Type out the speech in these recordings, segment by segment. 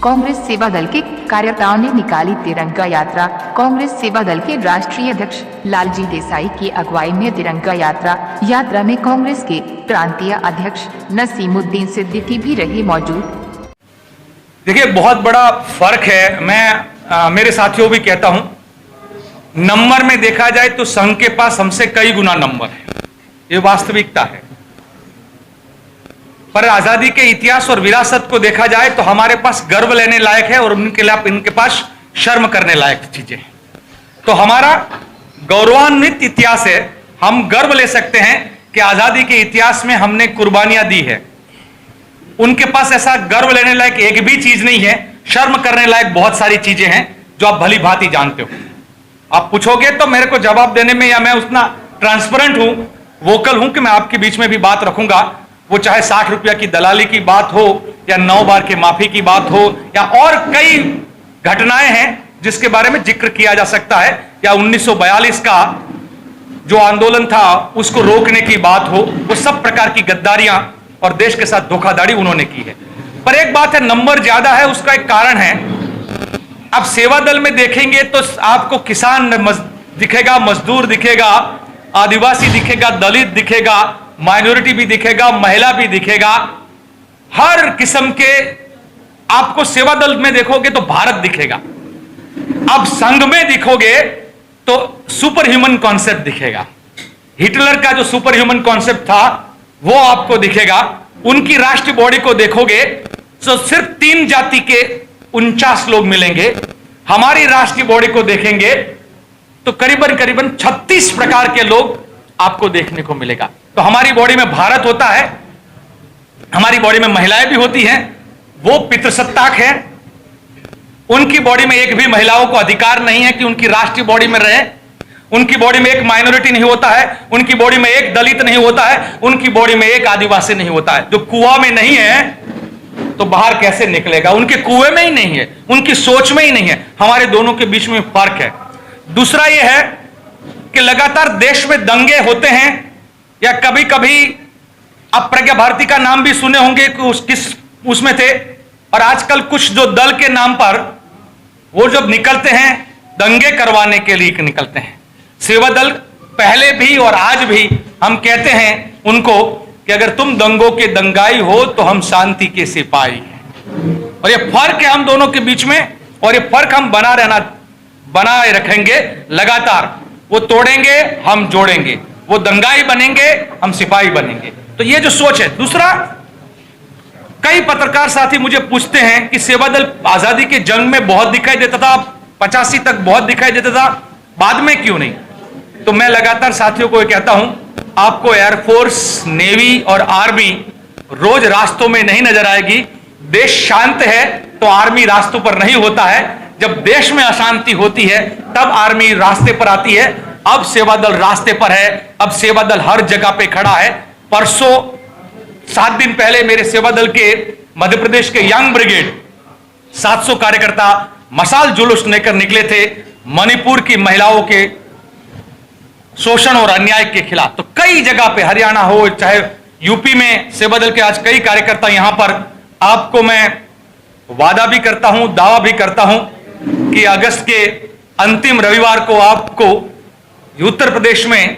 कांग्रेस सेवा दल के कार्यकर्ताओं ने निकाली तिरंगा यात्रा। कांग्रेस सेवा दल के राष्ट्रीय अध्यक्ष लालजी देसाई की अगुवाई में तिरंगा यात्रा में कांग्रेस के प्रांतीय अध्यक्ष नसीमुद्दीन सिद्दीकी भी रहे मौजूद। देखिए, बहुत बड़ा फर्क है। मैं मेरे साथियों भी कहता हूं, नंबर में देखा जाए तो संघ के पास हमसे कई गुना नंबर है, ये वास्तविकता है। पर आजादी के इतिहास और विरासत को देखा जाए तो हमारे पास गर्व लेने लायक है और इनके पास शर्म करने लायक चीजें हैं। तो हमारा गौरवान्वित इतिहास है। हम गर्व ले सकते हैं कि आजादी के इतिहास में हमने कुर्बानियां दी है। उनके पास ऐसा गर्व लेने लायक एक भी चीज नहीं है। शर्म करने लायक बहुत सारी चीजें हैं जो आप भली भांति जानते हो। आप पूछोगे तो मेरे को जवाब देने में, या मैं उतना ट्रांसपेरेंट हूं, वोकल हूं कि मैं आपके बीच में भी बात रखूंगा। वो चाहे 60 रुपया की दलाली की बात हो, या 9 बार के माफी की बात हो, या और कई घटनाएं हैं जिसके बारे में जिक्र किया जा सकता है, या 1942 का जो आंदोलन था उसको रोकने की बात हो। वो सब प्रकार की गद्दारियां और देश के साथ धोखाधड़ी उन्होंने की है। पर एक बात है, नंबर ज्यादा है, उसका एक कारण है। अब सेवा दल में देखेंगे तो आपको किसान दिखेगा, मजदूर दिखेगा, आदिवासी दिखेगा, दलित दिखेगा, माइनॉरिटी भी दिखेगा, महिला भी दिखेगा। हर किस्म के आपको सेवा दल में देखोगे तो भारत दिखेगा। अब संघ में दिखोगे तो सुपर ह्यूमन कॉन्सेप्ट दिखेगा। हिटलर का जो सुपर ह्यूमन कॉन्सेप्ट था वो आपको दिखेगा। उनकी राष्ट्रीय बॉडी को देखोगे तो सिर्फ 3 जाति के 49 लोग मिलेंगे। हमारी राष्ट्रीय बॉडी को देखेंगे तो करीबन 36 प्रकार के लोग आपको देखने को मिलेगा। तो हमारी बॉडी में भारत होता है, हमारी बॉडी में महिलाएं भी होती हैं, वो पितृसत्ताक है। उनकी बॉडी में एक भी महिलाओं को अधिकार नहीं है कि उनकी राष्ट्रीय बॉडी में रहे। उनकी बॉडी में एक माइनॉरिटी नहीं होता है, उनकी बॉडी में एक दलित नहीं होता है, उनकी बॉडी में एक आदिवासी नहीं होता है। जो कुआं में नहीं है तो बाहर कैसे निकलेगा? उनके कुएं में ही नहीं है, उनकी सोच में ही नहीं है। हमारे दोनों के बीच में फर्क है। दूसरा यह है कि लगातार देश में दंगे होते हैं, या कभी कभी आप प्रज्ञा भारती का नाम भी सुने होंगे कि उसमें थे। और आजकल कुछ जो दल के नाम पर वो जब निकलते हैं दंगे करवाने के लिए निकलते हैं। सेवा दल पहले भी और आज भी हम कहते हैं उनको कि अगर तुम दंगों के दंगाई हो तो हम शांति के सिपाही हैं। और ये फर्क है हम दोनों के बीच में, और ये फर्क हम बनाए रखेंगे लगातार। वो तोड़ेंगे, हम जोड़ेंगे। वो दंगाई बनेंगे, हम सिपाही बनेंगे। तो ये जो सोच है। दूसरा, कई पत्रकार साथी मुझे पूछते हैं कि सेवा दल आजादी के जंग में बहुत दिखाई देता था, 85 तक बहुत दिखाई देता था, बाद में क्यों नहीं? तो मैं लगातार साथियों को कहता हूं, आपको एयरफोर्स, नेवी और आर्मी रोज रास्तों में नहीं नजर आएगी। देश शांत है तो आर्मी रास्तों पर नहीं होता है। जब देश में अशांति होती है तब आर्मी रास्ते पर आती है। अब सेवा दल रास्ते पर है, अब सेवा दल हर जगह पे खड़ा है। परसों 7 दिन पहले मेरे सेवा दल के मध्य प्रदेश के यंग ब्रिगेड 700 कार्यकर्ता मशाल जुलूस लेकर निकले थे मणिपुर की महिलाओं के शोषण और अन्याय के खिलाफ। तो कई जगह पे, हरियाणा हो चाहे यूपी में, सेवा दल के आज कई कार्यकर्ता यहां पर। आपको मैं वादा भी करता हूं, दावा भी करता हूं कि अगस्त के अंतिम रविवार को आपको उत्तर प्रदेश में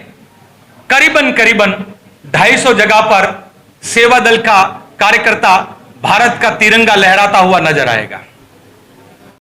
करीबन 250 जगह पर सेवा दल का कार्यकर्ता भारत का तिरंगा लहराता हुआ नजर आएगा।